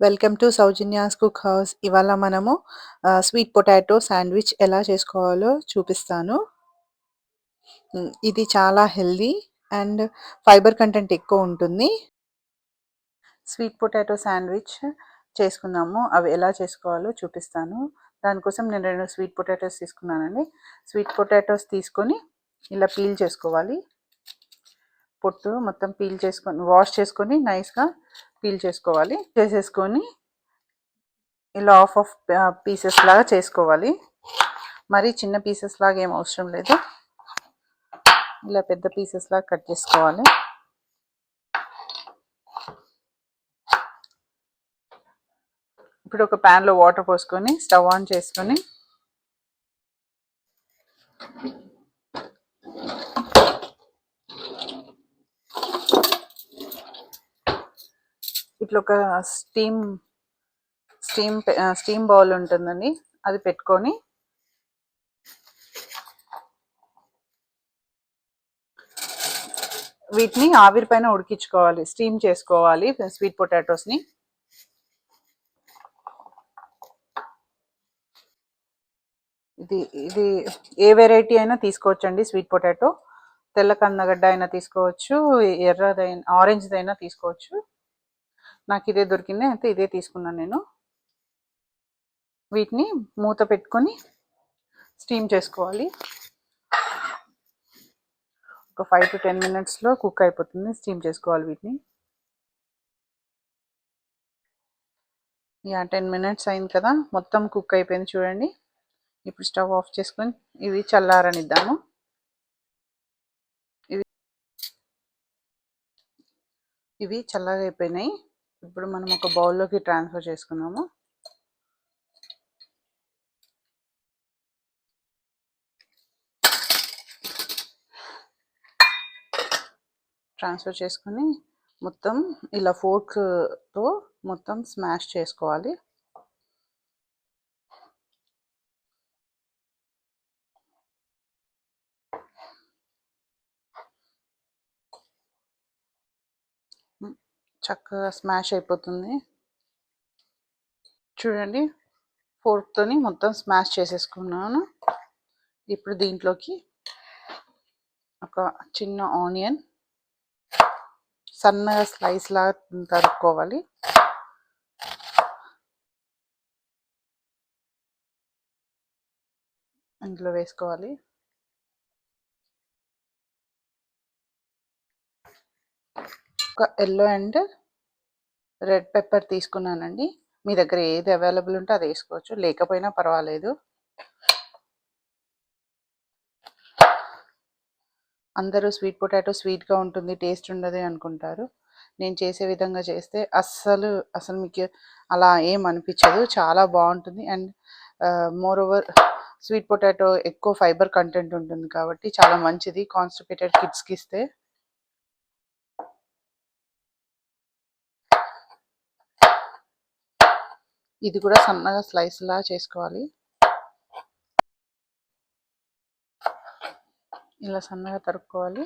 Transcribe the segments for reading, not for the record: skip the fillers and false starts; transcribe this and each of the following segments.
Welcome to Soujanya's cook house. ఇవాళ మనము sweet potato sandwich ఎలా చేసుకోవాలో చూపిస్తాను. ఇది చాలా హెల్దీ అండ్ ఫైబర్ కంటెంట్ ఎక్కువ ఉంటుంది. స్వీట్ పొటాటో శాండ్విచ్ చేసుకుందాము. అవి ఎలా చేసుకోవాలో చూపిస్తాను. దానికోసం నేను 2 స్వీట్ పొటాటోస్ తీసుకున్నానండి. స్వీట్ పొటాటోస్ తీసుకొని ఇలా పీల్ చేసుకోవాలి. పొట్టు మొత్తం పీల్ చేసుకొని వాష్ చేసుకొని నైస్గా పీల్ చేసుకోవాలి. చేసేసుకొని ఇలా ఆఫ్ పీసెస్ లాగా చేసుకోవాలి. మరి చిన్న పీసెస్ లాగా ఏం అవసరం లేదు. ఇలా పెద్ద పీసెస్ లాగా కట్ చేసుకోవాలి. ఇప్పుడు ఒక ప్యాన్లో వాటర్ పోసుకొని స్టవ్ ఆన్ చేసుకొని ఇట్లా ఒక స్టీమ్ బౌల్ ఉంటుందండి, అది పెట్టుకొని వీటిని ఆవిరి పైన ఉడికించుకోవాలి, స్టీమ్ చేసుకోవాలి స్వీట్ పొటాటోస్ని. ఇది ఏ వెరైటీ అయినా తీసుకోవచ్చండి. స్వీట్ పొటాటో తెల్ల కందగడ్డ అయినా తీసుకోవచ్చు, ఎర్రదైనా ఆరెంజ్దైనా తీసుకోవచ్చు. నాకు ఇదే దొరికింది, అయితే ఇదే తీసుకున్నాను నేను. వీటిని మూత పెట్టుకొని స్టీమ్ చేసుకోవాలి. ఒక 5 to 10 minutesలో కుక్ అయిపోతుంది. స్టీమ్ చేసుకోవాలి వీటిని. 10 minutes అయింది కదా, మొత్తం కుక్ అయిపోయింది చూడండి. ఇప్పుడు స్టవ్ ఆఫ్ చేసుకొని ఇవి చల్లారనిద్దాము. ఇవి చల్లగా అయిపోయినాయి. ఇప్పుడు మనం ఒక బౌల్లోకి ట్రాన్స్ఫర్ చేసుకున్నాము. ట్రాన్స్ఫర్ చేసుకొని మొత్తం ఇలా ఫోర్క్తో మొత్తం స్మాష్ చేసుకోవాలి. చక్కగా స్మాష్ అయిపోతుంది చూడండి. ఫోర్క్తోని మొత్తం స్మాష్ చేసేసుకున్నాను. ఇప్పుడు దీంట్లోకి ఒక చిన్న ఆనియన్ సన్నగా స్లైస్ లాగా తరుక్కోవాలి. ఇందులో వేసుకోవాలి. ఒక ఎల్లో అండ్ రెడ్ పెప్పర్ తీసుకున్నానండి. మీ దగ్గర ఏది అవైలబుల్ ఉంటే అది వేసుకోవచ్చు, లేకపోయినా పర్వాలేదు. అందరూ స్వీట్ పొటాటో స్వీట్గా ఉంటుంది, టేస్ట్ ఉండదు అనుకుంటారు. నేను చేసే విధంగా చేస్తే అసలు మీకు అలా ఏం అనిపించదు, చాలా బాగుంటుంది. And more over sweet potato ఎక్కువ ఫైబర్ కంటెంట్ ఉంటుంది కాబట్టి చాలా మంచిది కాన్స్టిపేటెడ్ కిడ్స్కి ఇస్తే. ఇది కూడా సన్నగా స్లైస్ లా చేసుకోవాలి. ఇలా సన్నగా తరుక్కోవాలి.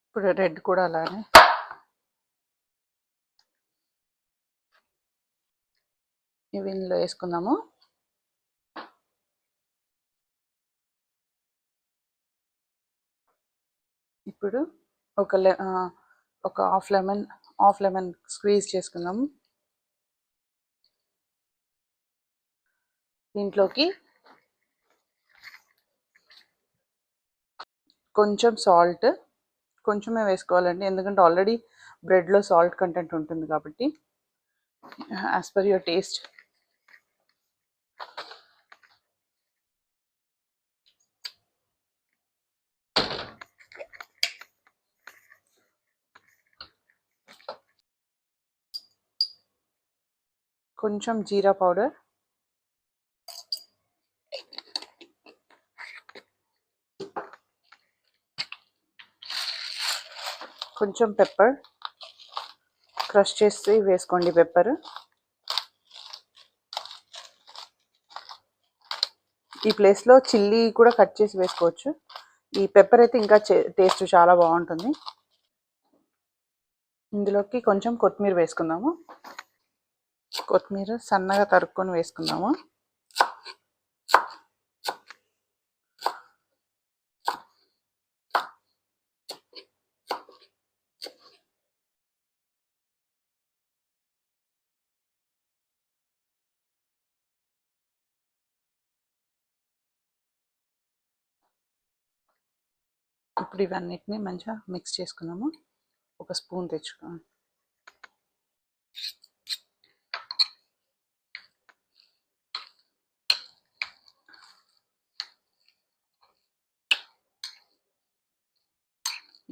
ఇప్పుడు రెడ్ కూడా అలానే. ఇవి ఇందులో వేసుకుందాము. ఇప్పుడు ఒక హాఫ్ లెమన్ స్క్వీజ్ చేసుకుందాము. దీంట్లోకి కొంచెం సాల్ట్, కొంచెమే వేసుకోవాలండి, ఎందుకంటే ఆల్రెడీ బ్రెడ్లో సాల్ట్ కంటెంట్ ఉంటుంది కాబట్టి. As per your taste. కొంచెం జీరా పౌడర్, కొంచెం పెప్పర్, క్రష్ చేసి వేసుకోండి పెప్పర్. ఈ ప్లేస్లో చిల్లీ కూడా కట్ చేసి వేసుకోవచ్చు. ఈ పెప్పర్ అయితే ఇంకా టేస్ట్ చాలా బాగుంటుంది. ఇందులోకి కొంచెం కొత్తిమీర వేసుకుందాము. కొత్తిమీర సన్నగా తరుక్కొని వేసుకుందాము. ఇప్పుడు ఇవన్నిటిని మంచిగా మిక్స్ చేసుకుందాము. ఒక స్పూన్ తెచ్చుకోండి.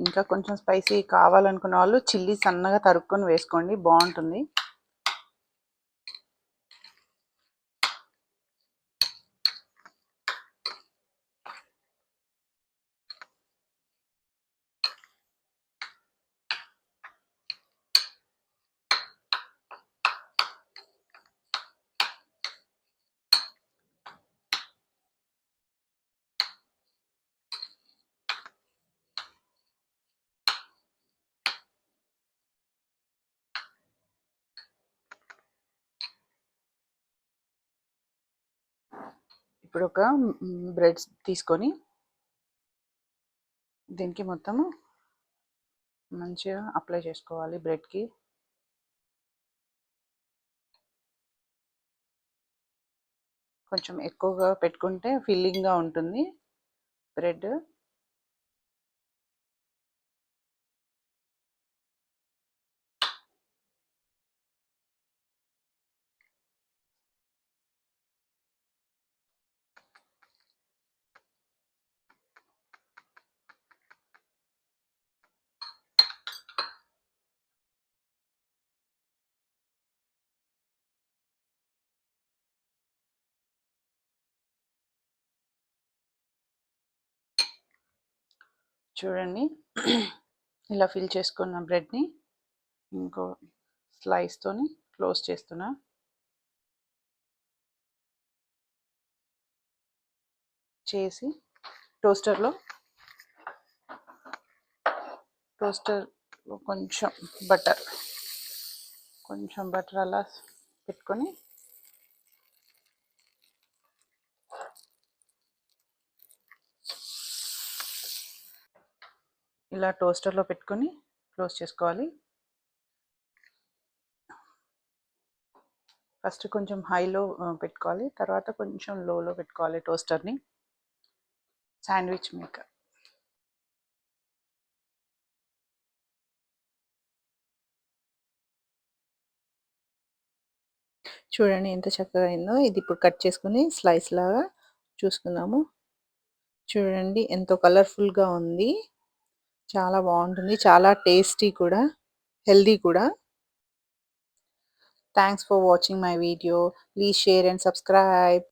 ఇంకా కొంచెం స్పైసీ కావాలనుకున్న వాళ్ళు చిల్లీ సన్నగా తరుక్కొని వేసుకోండి, బాగుంటుంది. ఇప్పుడు ఒక బ్రెడ్ తీసుకొని దీనికి మొత్తము మంచిగా అప్లై చేసుకోవాలి బ్రెడ్కి. కొంచెం ఎక్కువగా పెట్టుకుంటే ఫిల్లింగ్గా ఉంటుంది బ్రెడ్. చూడండి, ఇలా ఫిల్ చేసుకున్న బ్రెడ్ని ఇంకో స్లైస్తోని క్లోజ్ చేస్తున్నా. చేసి టోస్టర్లో కొంచెం బటర్ అలా పెట్టుకొని ఇలా టోస్టర్లో పెట్టుకొని క్లోజ్ చేసుకోవాలి. ఫస్ట్ కొంచెం హైలో పెట్టుకోవాలి, తర్వాత కొంచెం లోలో పెట్టుకోవాలి టోస్టర్ని. శాండ్విచ్ మేకర్ చూడండి ఎంత చక్కగా అయిందో. ఇది ఇప్పుడు కట్ చేసుకుని స్లైస్ లాగా చూసుకుందాము. చూడండి ఎంతో కలర్ఫుల్గా ఉంది, చాలా బాగుంటుంది, చాలా టేస్టీ కూడా, హెల్దీ కూడా. Thanks for watching my video. Please share and subscribe.